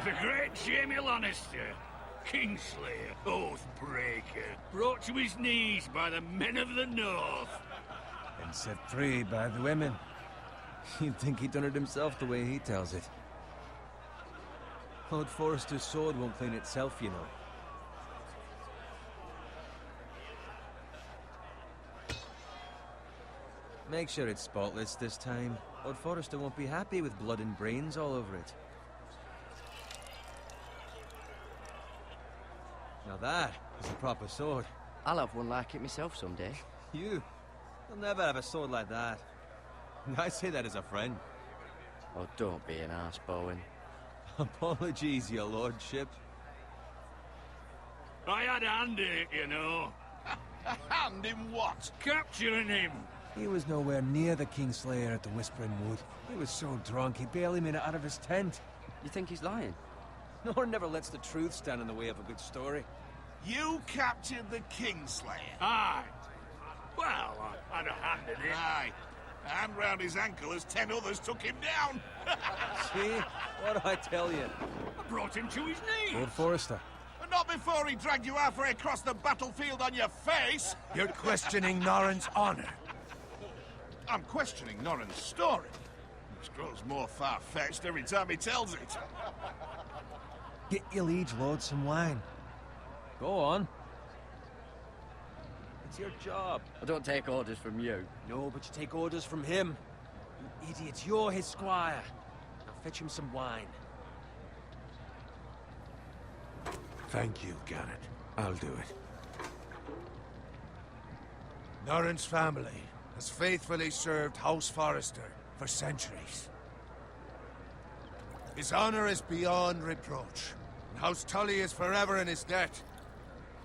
The great Jaime Lannister, Kingslayer, Oathbreaker, brought to his knees by the men of the North. And set free by the women. You'd think he'd done it himself the way he tells it. Lord Forrester's sword won't clean itself, you know. Make sure it's spotless this time. Lord Forrester won't be happy with blood and brains all over it. Now that is a proper sword. I'll have one like it myself someday. You? You'll never have a sword like that. I say that as a friend. Oh, don't be an arse, Bowen. Apologies, your lordship. I had a hand in it, you know. A hand in what? Capturing him. He was nowhere near the Kingslayer at the Whispering Wood. He was so drunk he barely made it out of his tent. You think he's lying? Nor never lets the truth stand in the way of a good story. You captured the Kingslayer? Aye. Well, I had a hand in it. Aye. A hand round his ankle as 10 others took him down. See? What do I tell you? I brought him to his knees. Lord Forrester. But not before he dragged you halfway across the battlefield on your face. You're questioning Norrin's honor. I'm questioning Norrin's story. Which grows more far-fetched every time he tells it. Get your liege lord some wine. Go on. It's your job. I don't take orders from you. No, but you take orders from him. You idiot, you're his squire. Now fetch him some wine. Thank you, Garrett. I'll do it. Norrin's family has faithfully served House Forrester for centuries. His honor is beyond reproach, and House Tully is forever in his debt.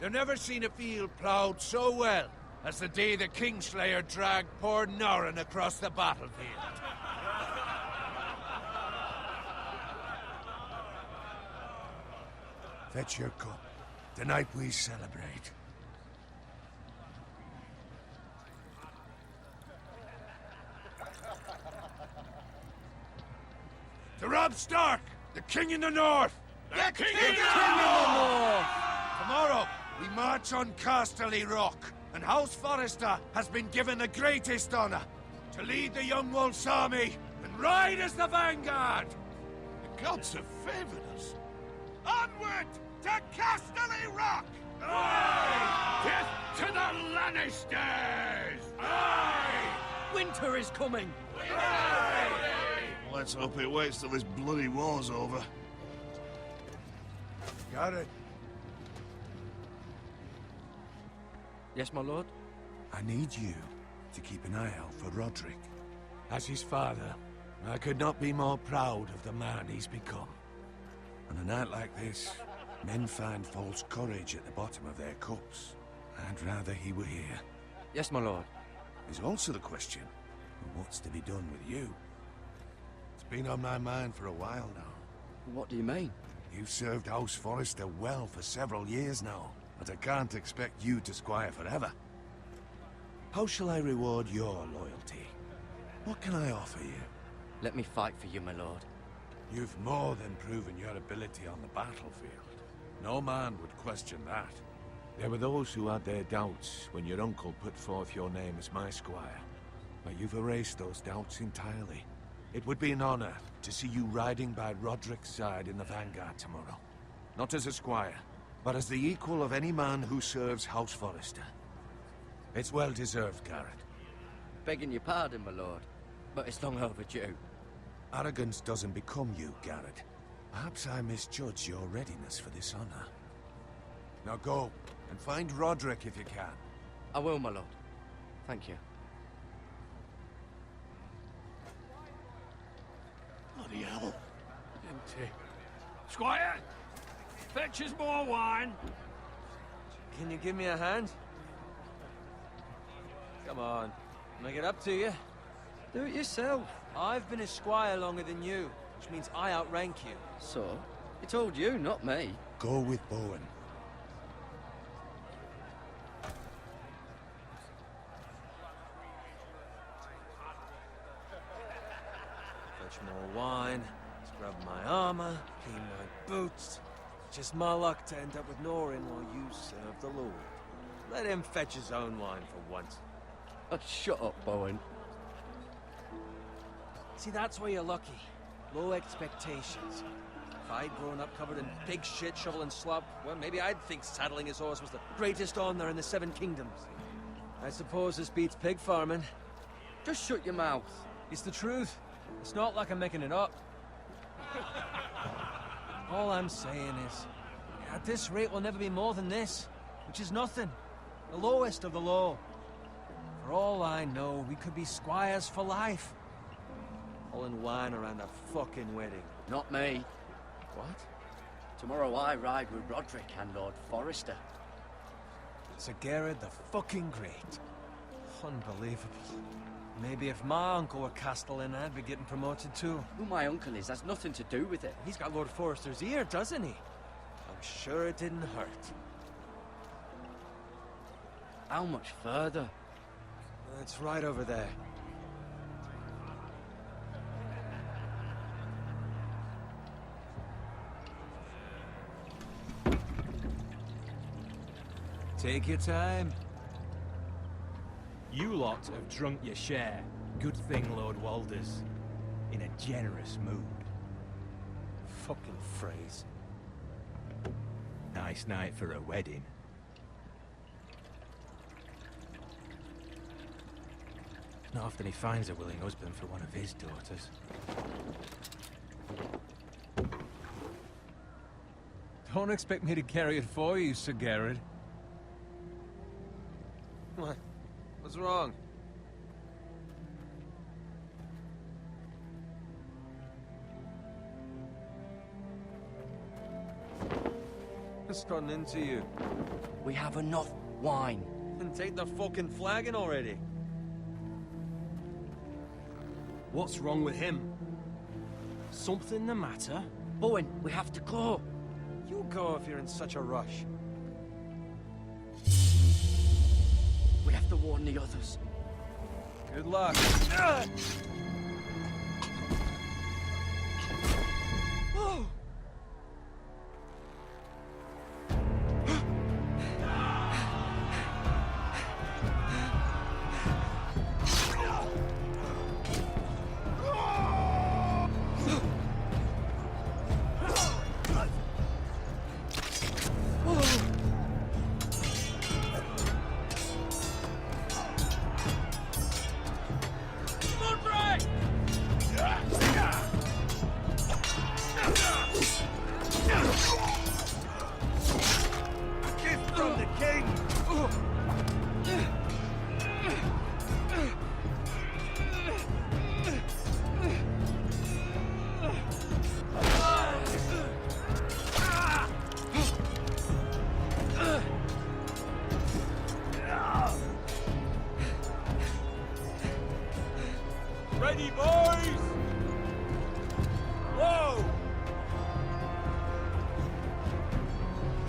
They've never seen a field ploughed so well as the day the Kingslayer dragged poor Norrin across the battlefield. Fetch your cup. Tonight we celebrate. To Robb Stark, the King in the North! The King in the North! Tomorrow, we march on Casterly Rock, and House Forrester has been given the greatest honor to lead the Young Wolf's army and ride as the vanguard! The gods have favored us. Onward to Casterly Rock! Aye! Death to the Lannisters! Aye! Winter is coming! Aye! Let's hope it waits till this bloody war's over. Got it. Yes, my lord? I need you to keep an eye out for Roderick. As his father, I could not be more proud of the man he's become. On a night like this, men find false courage at the bottom of their cups. I'd rather he were here. Yes, my lord. There's also the question of what's to be done with you. It's been on my mind for a while now. What do you mean? You've served House Forrester well for several years now, but I can't expect you to squire forever. How shall I reward your loyalty? What can I offer you? Let me fight for you, my lord. You've more than proven your ability on the battlefield. No man would question that. There were those who had their doubts when your uncle put forth your name as my squire. But you've erased those doubts entirely. It would be an honor to see you riding by Roderick's side in the vanguard tomorrow. Not as a squire, but as the equal of any man who serves House Forrester. It's well deserved, Garrett. Begging your pardon, my lord, but it's long overdue. Arrogance doesn't become you, Garrett. Perhaps I misjudge your readiness for this honor. Now go, and find Roderick if you can. I will, my lord. Thank you. Bloody hell. Empty. Squire, fetch us more wine. Can you give me a hand? Come on. Make it up to you. Do it yourself. I've been a squire longer than you, which means I outrank you. So? He told you, not me. Go with Bowen. Fetch more wine, scrub my armor, clean my boots. Just my luck to end up with Norin while you serve the Lord. Let him fetch his own wine for once. Oh, shut up, Bowen. See, that's where you're lucky. Low expectations. If I'd grown up covered in pig shit, shovel and slop, well, maybe I'd think saddling his horse was the greatest honor in the Seven Kingdoms. I suppose this beats pig farming. Just shut your mouth. It's the truth. It's not like I'm making it up. All I'm saying is, at this rate we'll never be more than this, which is nothing. The lowest of the low. For all I know, we could be squires for life. All in wine around a fucking wedding. Not me. What? Tomorrow I ride with Roderick and Lord Forrester. Sir Gerard the fucking Great. Unbelievable. Maybe if my uncle were Castellan, I'd be getting promoted too. Who my uncle is has nothing to do with it. He's got Lord Forrester's ear, doesn't he? I'm sure it didn't hurt. How much further? It's right over there. Take your time. You lot have drunk your share. Good thing Lord Walder's in a generous mood. Fucking phrase. Nice night for a wedding. Not often he finds a willing husband for one of his daughters. Don't expect me to carry it for you, Sir Gerard. What? What's wrong? What's gotten into you? We have enough wine. Then take the fucking flagon already. What's wrong with him? Something the matter? Bowen, we have to go. You go if you're in such a rush. We have to warn the others. Good luck. Ready, boys! Whoa!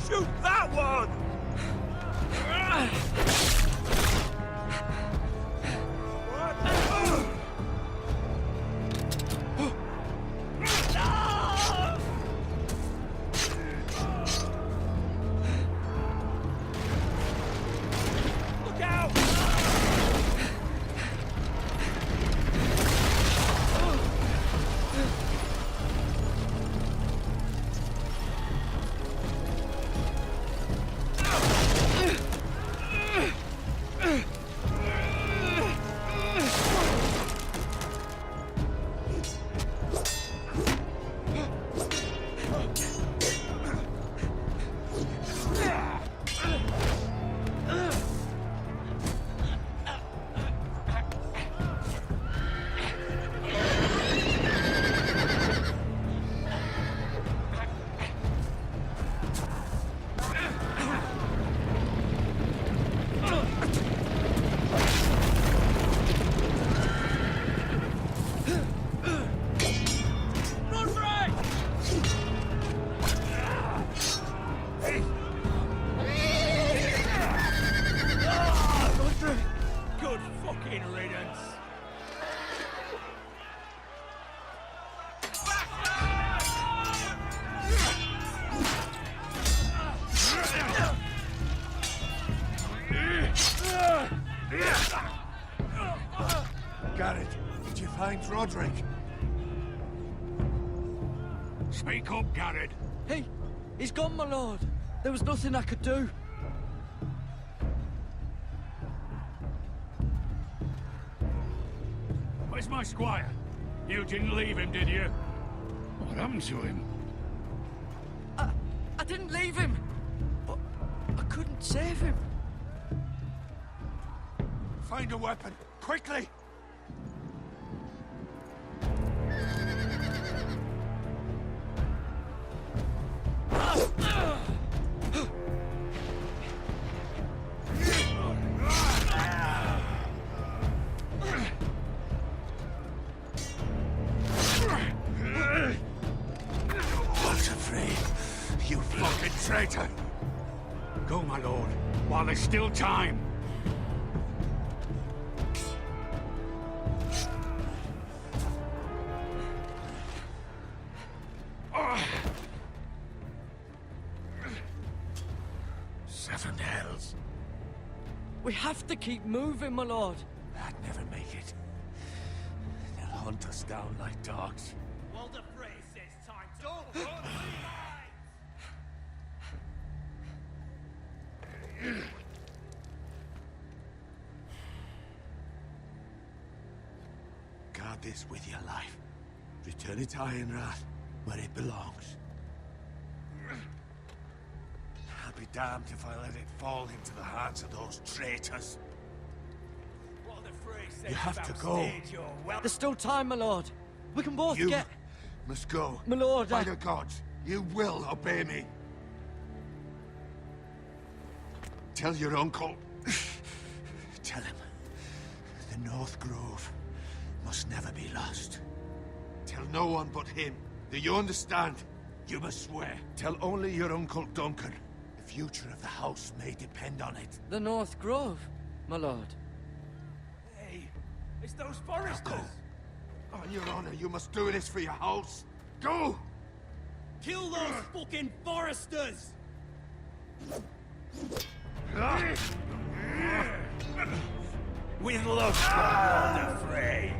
Shoot that one! Look out! Garrett, did you find Roderick? Speak up, Garrett. He's gone, my lord. There was nothing I could do. Where's my squire? You didn't leave him, did you? What happened to him? I didn't leave him, but I couldn't save him. Find a weapon, quickly! Walter Frey, you fucking traitor! Go, my lord, while there's still time. Seven hells. We have to keep moving, my lord. I'd never make it. They'll hunt us down like dogs. Walder Frey says time to... Don't run! Guard this with your life. Return it to Ironrath, where it belongs. I'll be damned if I let it fall into the hands of those traitors. Walder Frey says You have to about go. stage your well... There's still time, my lord. We can both You get... must go. My lord, By the gods, you will obey me. Tell your uncle. Tell him. The North Grove must never be lost. Tell no one but him. Do you understand? You must swear. Tell only your Uncle Duncan. The future of the house may depend on it. The North Grove, my lord. Hey, it's those foresters! Go. On your honor, you must do this for your house. Go! Kill those fucking foresters! With love, Walder Frey!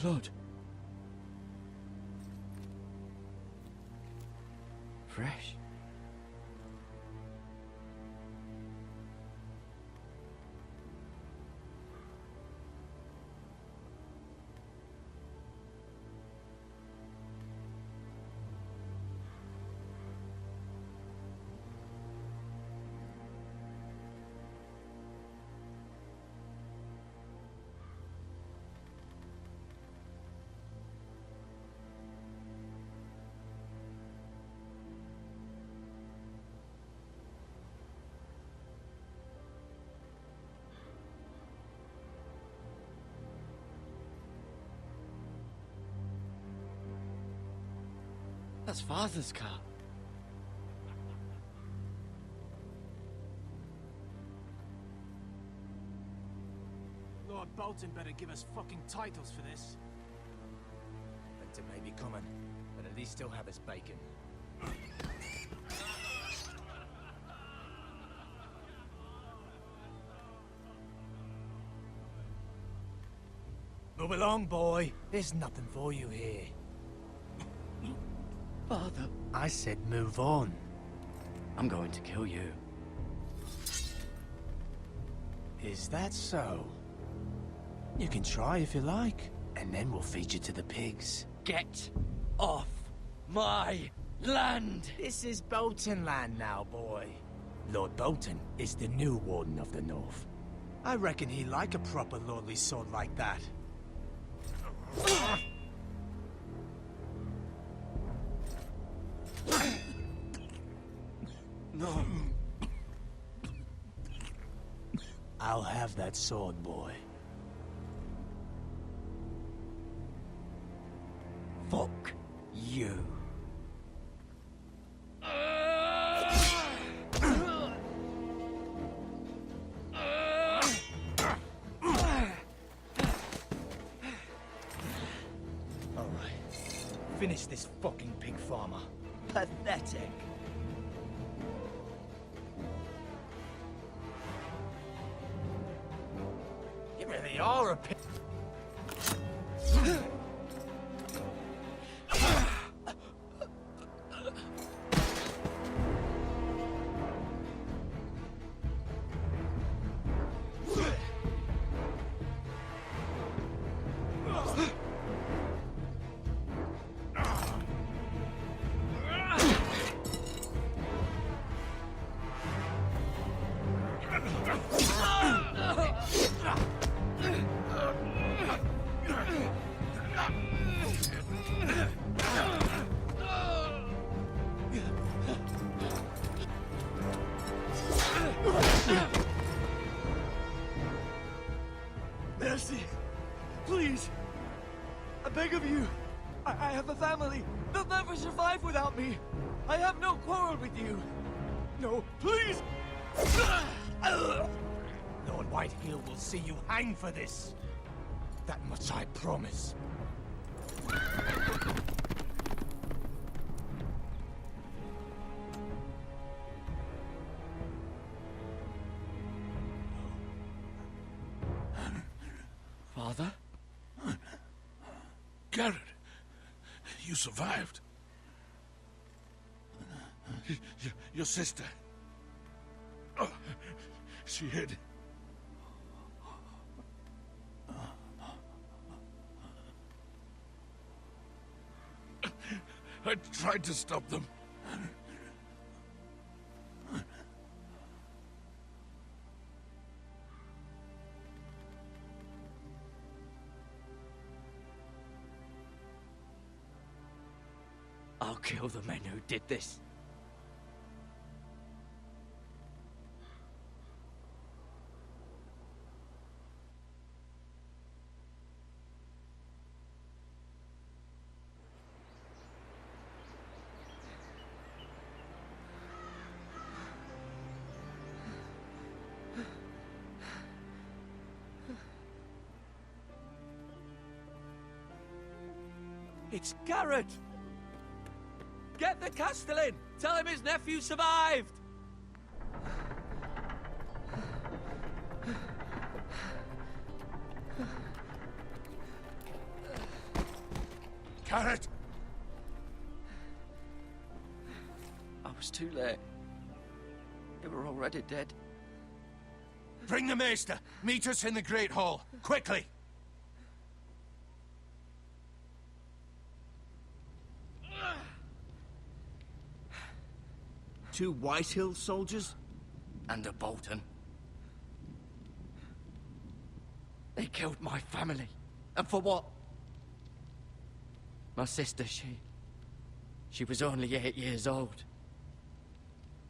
Lord. Fresh. That's Father's car. Lord Bolton better give us fucking titles for this. Winter may be coming, but at least he'll have his bacon. Move along, boy. There's nothing for you here. Father, I said move on. I'm going to kill you. Is that so? You can try if you like, and then we'll feed you to the pigs. Get off my land! This is Bolton land now, boy. Lord Bolton is the new Warden of the North. I reckon he'd like a proper lordly sword like that. No. I'll have that sword, boy. Fuck you. Alright. Finish this fucking pig farmer. Pathetic. You really are a pig. Mercy! Please! I beg of you! I have a family! They'll never survive without me! I have no quarrel with you! No, please! Lord Whitehill will see you hang for this. That much I promise. Father? Garrett, you survived. Your sister. Oh, she hid. I tried to stop them. I'll kill the men who did this. It's Garrett! Get the Castellan! Tell him his nephew survived! Garrett! I was too late. They were already dead. Bring the Maester! Meet us in the Great Hall! Quickly! Two Whitehill soldiers? And a Bolton. They killed my family. And for what? My sister, she was only 8 years old.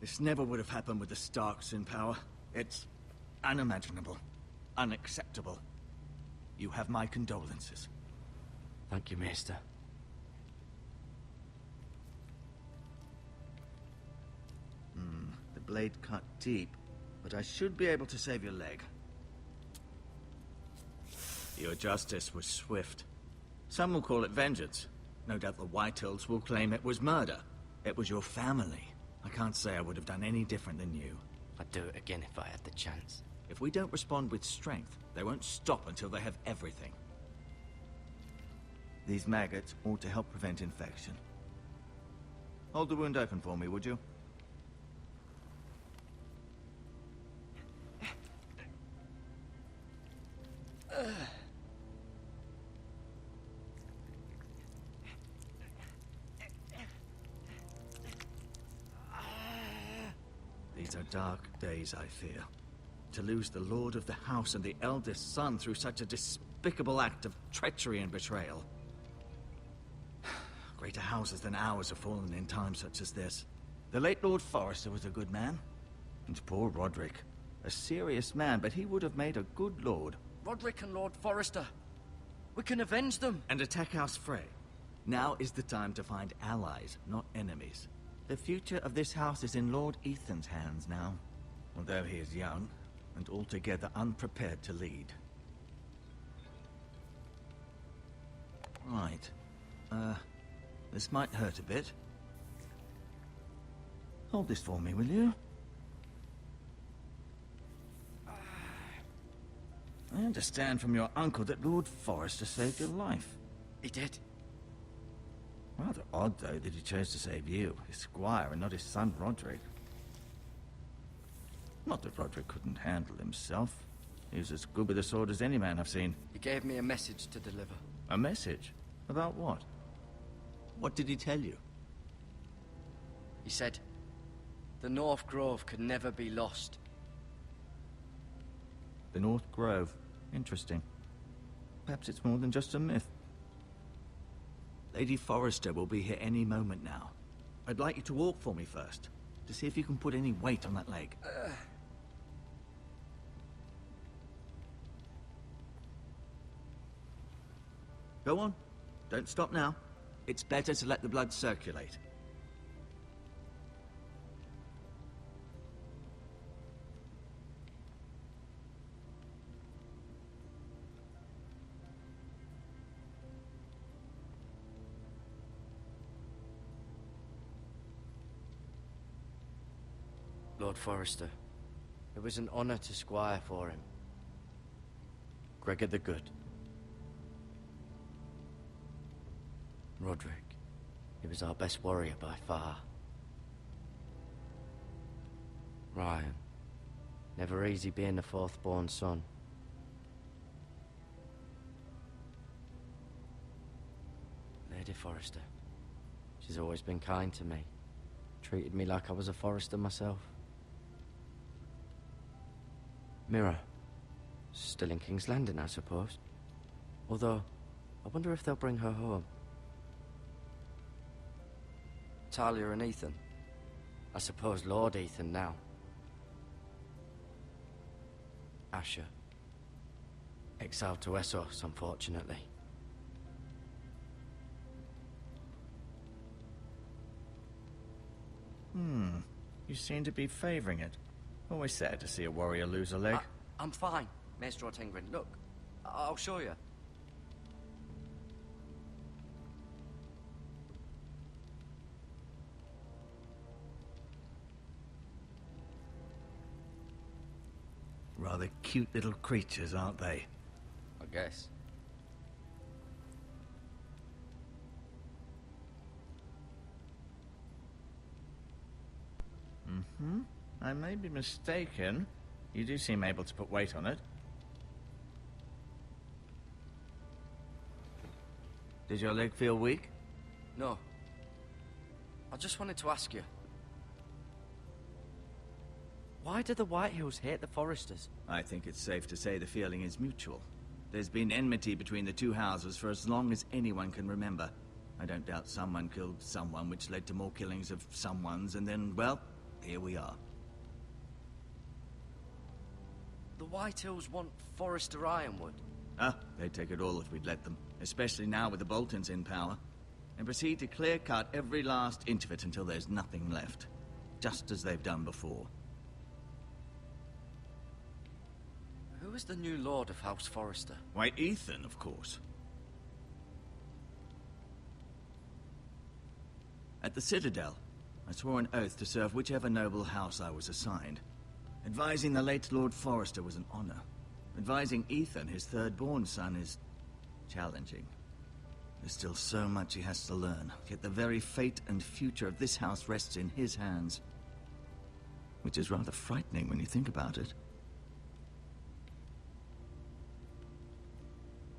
This never would have happened with the Starks in power. It's unimaginable. Unacceptable. You have my condolences. Thank you, Maester. blade cut deep, but I should be able to save your leg. Your justice was swift. Some will call it vengeance. No doubt the Whitehills will claim it was murder. It was your family. I can't say I would have done any different than you. I'd do it again if I had the chance. If we don't respond with strength, they won't stop until they have everything. These maggots ought to help prevent infection. Hold the wound open for me, would you? These are dark days, I fear. To lose the lord of the house and the eldest son through such a despicable act of treachery and betrayal. Greater houses than ours have fallen in times such as this. The late Lord Forrester was a good man. And poor Roderick. A serious man, but he would have made a good lord. Roderick and Lord Forrester. We can avenge them. And attack House Frey. Now is the time to find allies, not enemies. The future of this house is in Lord Ethan's hands now. Although he is young, and altogether unprepared to lead. Right. This might hurt a bit. Hold this for me, will you? I understand from your uncle that Lord Forrester saved your life. He did. Rather odd, though, that he chose to save you, his squire, and not his son Roderick. Not that Roderick couldn't handle himself. He was as good with a sword as any man I've seen. He gave me a message to deliver. A message? About what? What did he tell you? He said, the North Grove could never be lost. The North Grove. Interesting. Perhaps it's more than just a myth. Lady Forrester will be here any moment now. I'd like you to walk for me first, to see if you can put any weight on that leg. Go on. Don't stop now. It's better to let the blood circulate. Lord Forrester, it was an honor to squire for him. Gregor the Good. Roderick, he was our best warrior by far. Ryan, never easy being the fourth-born son. Lady Forrester, she's always been kind to me. Treated me like I was a Forrester myself. Mira, still in King's Landing, I suppose. Although, I wonder if they'll bring her home. Talia and Ethan. I suppose Lord Ethan now. Asher. Exiled to Essos, unfortunately. You seem to be favoring it. Always sad to see a warrior lose a leg. I'm fine, Maestro Tengrin. Look, I'll show you. Rather cute little creatures, aren't they? I guess. I may be mistaken. You do seem able to put weight on it. Did your leg feel weak? No. I just wanted to ask you. Why do the Whitehills hate the Forresters? I think it's safe to say the feeling is mutual. There's been enmity between the two houses for as long as anyone can remember. I don't doubt someone killed someone, which led to more killings of someones, and then, well, here we are. The Whitehills want Forrester Ironwood. They'd take it all if we'd let them, especially now with the Boltons in power, and proceed to clear-cut every last inch of it until there's nothing left. just as they've done before. Who is the new Lord of House Forrester? Why, Ethan, of course. At the Citadel, I swore an oath to serve whichever noble house I was assigned. Advising the late Lord Forrester was an honor. Advising Ethan, his third-born son, is challenging. There's still so much he has to learn, yet the very fate and future of this house rests in his hands. Which is rather frightening when you think about it.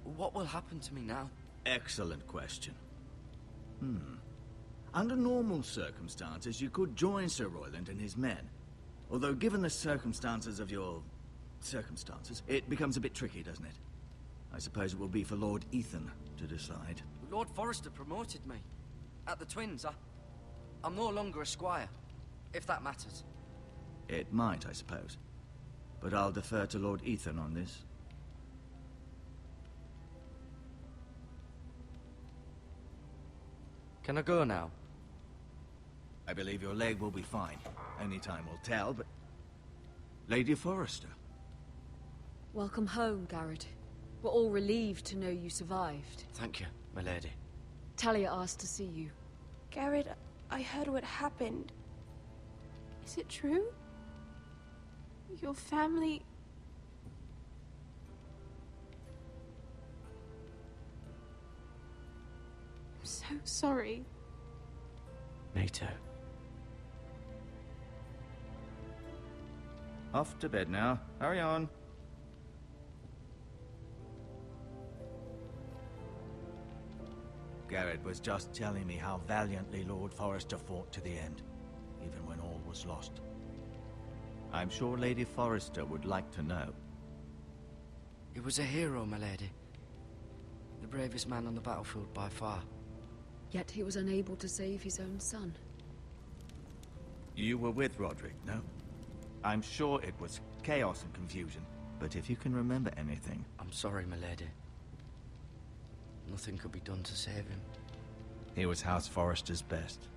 What will happen to me now? Excellent question. Under normal circumstances, you could join Sir Royland and his men. Although, given the circumstances of your... circumstances, it becomes a bit tricky, doesn't it? I suppose it will be for Lord Ethan to decide. Lord Forrester promoted me. At the Twins, I'm no longer a squire, if that matters. It might, I suppose. But I'll defer to Lord Ethan on this. Can I go now? I believe your leg will be fine. Only time will tell, but... Lady Forrester. Welcome home, Garrett. We're all relieved to know you survived. Thank you, my lady. Talia asked to see you. Garrett, I heard what happened. Is it true? Your family... I'm so sorry. Me too. Off to bed now. Hurry on. Garrett was just telling me how valiantly Lord Forrester fought to the end, even when all was lost. I'm sure Lady Forrester would like to know. He was a hero, my lady. The bravest man on the battlefield by far. Yet he was unable to save his own son. You were with Roderick, no? I'm sure it was chaos and confusion, but if you can remember anything... I'm sorry, my lady. Nothing could be done to save him. He was House Forrester's best.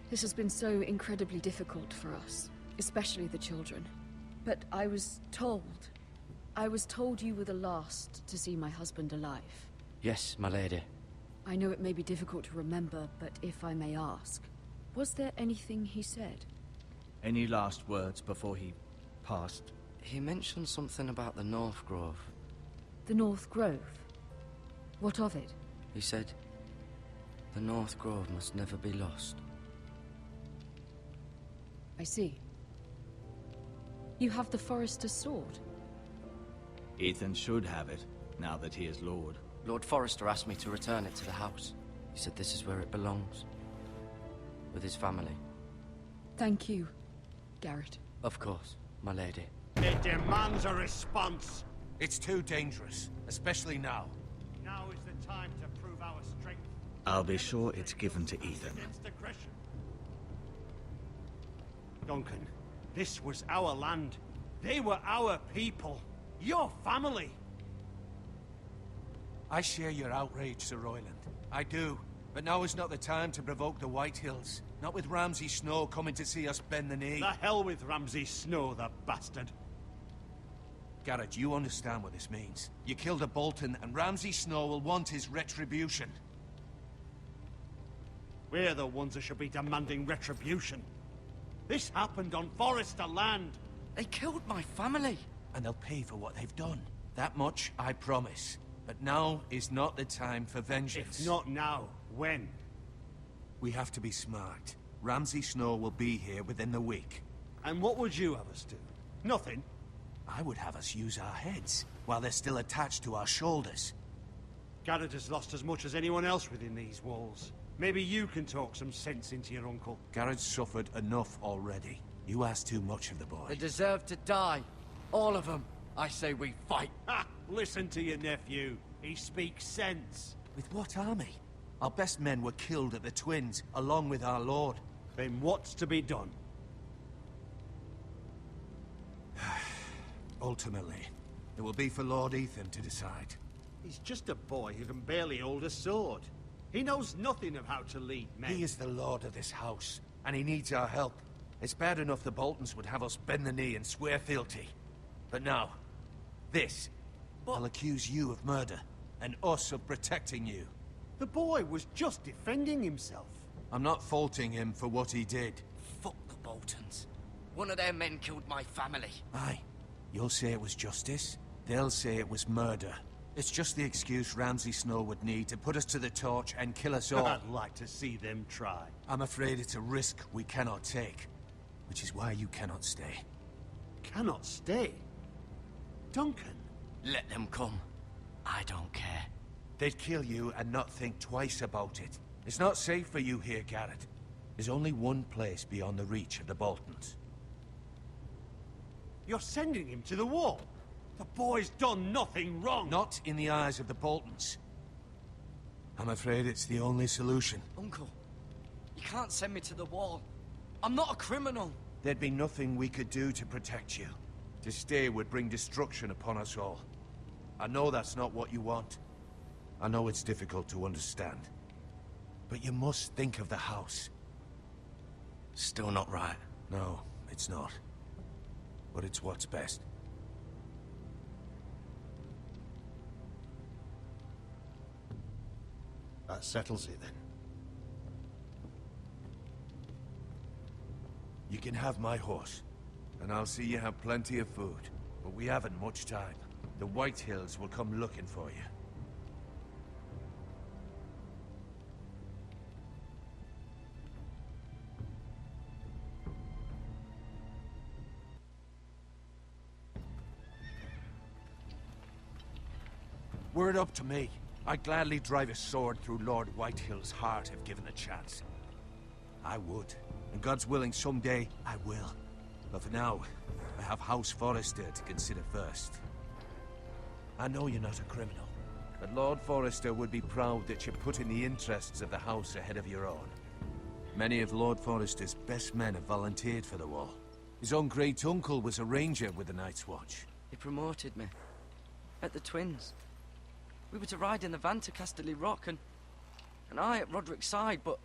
This has been so incredibly difficult for us, especially the children. But I was told you were the last to see my husband alive. Yes, my lady. I know it may be difficult to remember, but if I may ask, was there anything he said? Any last words before he passed? He mentioned something about the North Grove. The North Grove? What of it? He said, the North Grove must never be lost. I see. You have the Forrester's sword? Ethan should have it, now that he is Lord. Lord Forrester asked me to return it to the house. He said this is where it belongs. With his family. Thank you, Garrett. Of course, my lady. It demands a response. It's too dangerous, especially now. Now is the time to prove our strength. I'll be sure it's given to Ethan. Against aggression. Duncan, this was our land. They were our people. Your family. I share your outrage, Sir Royland. I do. But now is not the time to provoke the Whitehills. Not with Ramsay Snow coming to see us bend the knee. The hell with Ramsay Snow, the bastard. Garrett, you understand what this means. You killed a Bolton, and Ramsay Snow will want his retribution. We're the ones that should be demanding retribution. This happened on Forrester land. They killed my family. And they'll pay for what they've done. That much, I promise. But now is not the time for vengeance. If not now, when? We have to be smart. Ramsay Snow will be here within the week. And what would you have us do? Nothing. I would have us use our heads, while they're still attached to our shoulders. Garrett has lost as much as anyone else within these walls. Maybe you can talk some sense into your uncle. Garrett's suffered enough already. You ask too much of the boy. They deserve to die. All of them. I say we fight. Ha! Listen to your nephew. He speaks sense. With what army? Our best men were killed at the Twins, along with our lord. Then what's to be done? Ultimately, it will be for Lord Ethan to decide. He's just a boy who can barely hold a sword. He knows nothing of how to lead men. He is the lord of this house, and he needs our help. It's bad enough the Boltons would have us bend the knee and swear fealty. But now, this. I'll accuse you of murder, and us of protecting you. The boy was just defending himself. I'm not faulting him for what he did. Fuck the Boltons. One of their men killed my family. Aye. You'll say it was justice. They'll say it was murder. It's just the excuse Ramsay Snow would need to put us to the torch and kill us all. I'd like to see them try. I'm afraid it's a risk we cannot take. Which is why you cannot stay. Cannot stay? Duncan? Let them come. I don't care. They'd kill you and not think twice about it. It's not safe for you here, Garrett. There's only one place beyond the reach of the Boltons. You're sending him to the wall? The boy's done nothing wrong! Not in the eyes of the Boltons. I'm afraid it's the only solution. Uncle, you can't send me to the wall. I'm not a criminal. There'd be nothing we could do to protect you. To stay would bring destruction upon us all. I know that's not what you want. I know it's difficult to understand. But you must think of the house. Still not right. No, it's not. But it's what's best. That settles it then. You can have my horse, and I'll see you have plenty of food. But we haven't much time. The White Hills will come looking for you. Were it up to me, I'd gladly drive a sword through Lord Whitehill's heart if given a chance. I would. And God's willing, someday I will. But for now, I have House Forrester to consider first. I know you're not a criminal, but Lord Forrester would be proud that you're putting the interests of the house ahead of your own. Many of Lord Forrester's best men have volunteered for the war. His own great-uncle was a ranger with the Night's Watch. He promoted me. At the Twins. We were to ride in the van to Casterly Rock, and I at Roderick's side, but...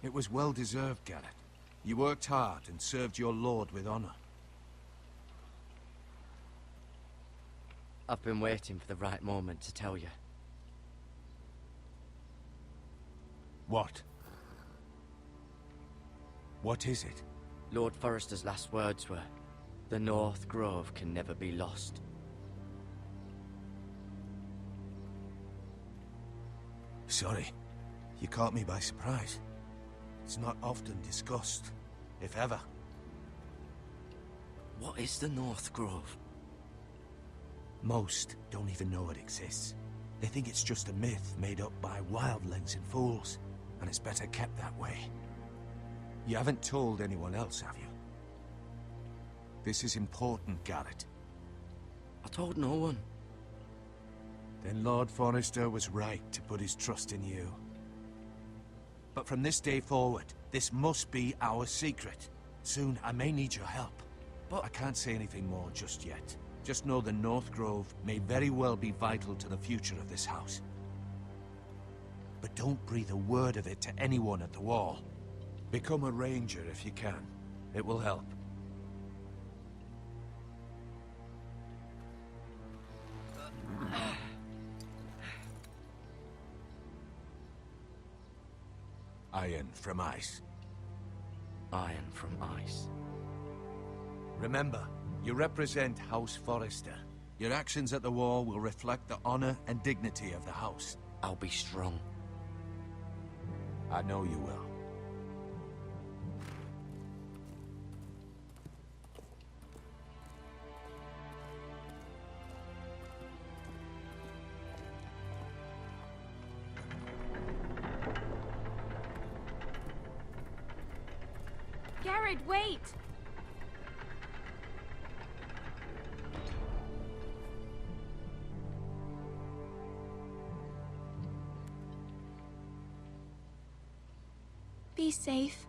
It was well-deserved, Garrett. You worked hard and served your lord with honor. I've been waiting for the right moment to tell you. What? What is it? Lord Forrester's last words were, "The North Grove can never be lost." Sorry. You caught me by surprise. It's not often discussed, if ever. What is the North Grove? Most don't even know it exists. They think it's just a myth made up by wildlings and fools, and it's better kept that way. You haven't told anyone else, have you? This is important, Garrett. I told no one. Then Lord Forrester was right to put his trust in you. But from this day forward, this must be our secret. Soon, I may need your help. But I can't say anything more just yet. Just know the North Grove may very well be vital to the future of this house. But don't breathe a word of it to anyone at the wall. Become a ranger if you can. It will help. Iron from ice. Iron from ice. Remember, you represent House Forrester. Your actions at the war will reflect the honor and dignity of the house. I'll be strong. I know you will. Garrett, wait! Be safe.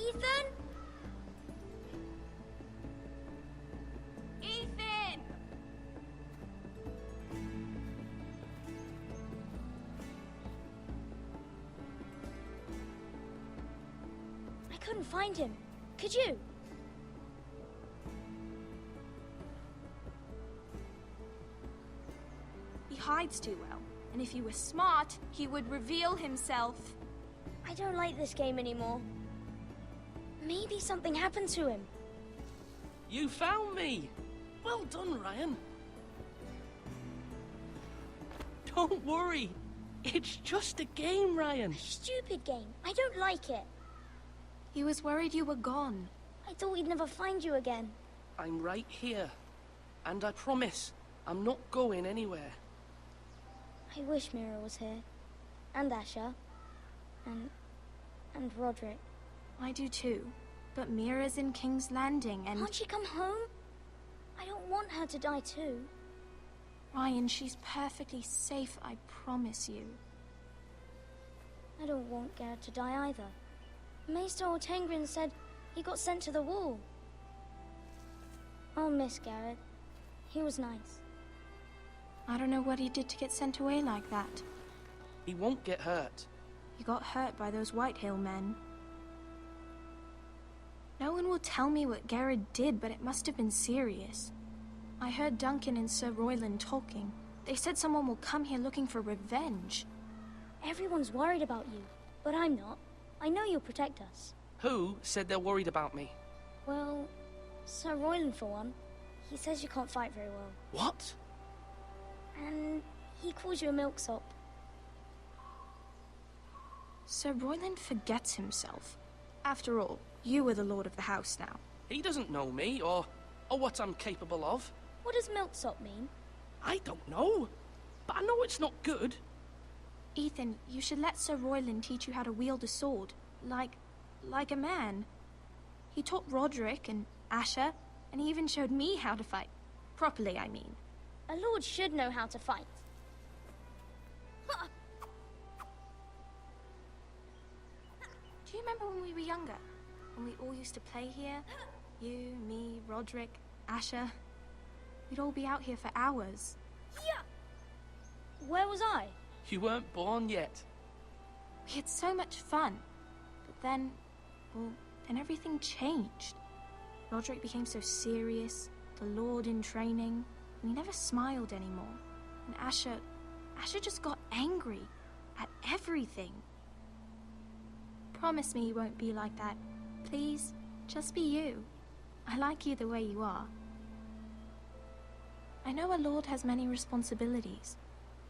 Ethan? Ethan! I couldn't find him. Could you? He hides too well, and if he were smart, he would reveal himself. I don't like this game anymore. Maybe something happened to him. You found me! Well done, Ryan. Don't worry. It's just a game, Ryan. Stupid game. I don't like it. He was worried you were gone. I thought we'd never find you again. I'm right here. And I promise, I'm not going anywhere. I wish Mira was here. And Asher. And Roderick. I do too. But Mira's in King's Landing and... Can't she come home? I don't want her to die too. Ryan, she's perfectly safe, I promise you. I don't want Garrett to die either. Maester Ortengrin said he got sent to the wall. I'll miss Garrett. He was nice. I don't know what he did to get sent away like that. He won't get hurt. He got hurt by those Whitehill men. No one will tell me what Garrett did, but it must have been serious. I heard Duncan and Sir Royland talking. They said someone will come here looking for revenge. Everyone's worried about you, but I'm not. I know you'll protect us. Who said they're worried about me? Well, Sir Royland for one. He says you can't fight very well. What? And he calls you a milksop. Sir Royland forgets himself. After all, you are the lord of the house now. He doesn't know me, or what I'm capable of. What does milksop mean? I don't know, but I know it's not good. Ethan, you should let Sir Royland teach you how to wield a sword, like a man. He taught Roderick and Asher, and he even showed me how to fight. Properly, I mean. A lord should know how to fight. Do you remember when we were younger? When we all used to play here? You, me, Roderick, Asher. We'd all be out here for hours. Yeah. Where was I? You weren't born yet. We had so much fun. But then, well, then everything changed. Roderick became so serious, the Lord in training, and he never smiled anymore. And Asher just got angry at everything. Promise me you won't be like that. Please, just be you. I like you the way you are. I know a lord has many responsibilities,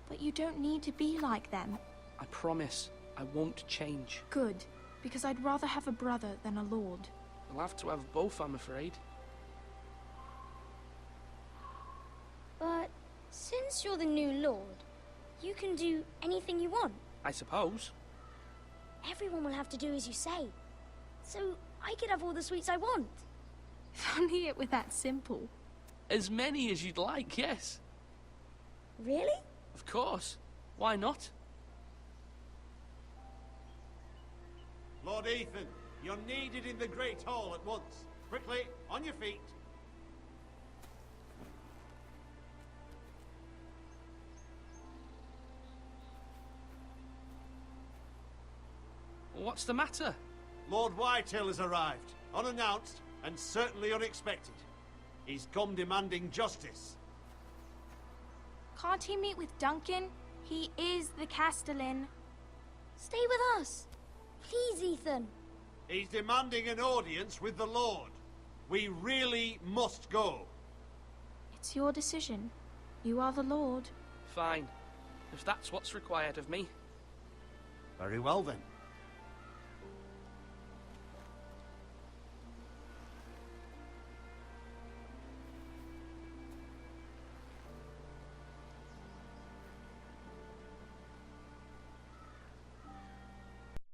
but you don't need to be like them. I promise I won't change. Good, because I'd rather have a brother than a lord. I'll have to have both, I'm afraid. But since you're the new lord, you can do anything you want. I suppose. Everyone will have to do as you say. So I could have all the sweets I want. If only it were that simple. As many as you'd like, yes. Really? Of course. Why not? Lord Ethan, you're needed in the Great Hall at once. Quickly, on your feet. What's the matter? Lord Whitehill has arrived, unannounced and certainly unexpected. He's come demanding justice. Can't he meet with Duncan? He is the Castellan. Stay with us. Please, Ethan. He's demanding an audience with the Lord. We really must go. It's your decision. You are the Lord. Fine. If that's what's required of me. Very well then.